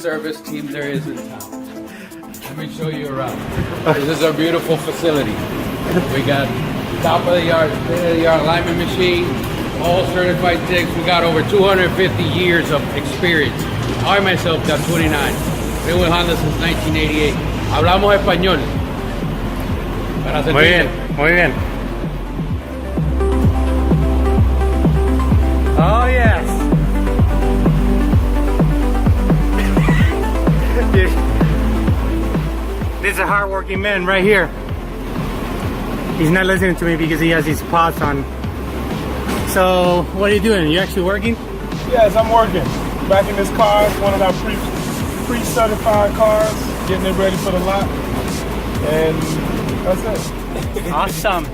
service team there is in town. Let me show you around. This is our beautiful facility. We got top of the yard, state of the art alignment machine, all certified techs. We got over 250 years of experience. I myself got 29. Been with Honda since 1988. Hablamos español. Para Muy bien, muy bien. Oh yes. This is a hardworking man right here. He's not listening to me because he has his pots on. So, what are you doing? You actually working? Yes, I'm working. Back in this car, it's one of our pre-certified cars, getting it ready for the lot. And that's it. Awesome.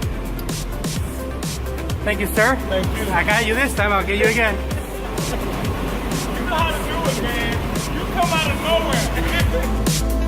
Thank you, sir. Thank you. I got you this time. I'll get you again. You know how to do it, man. You come out of nowhere.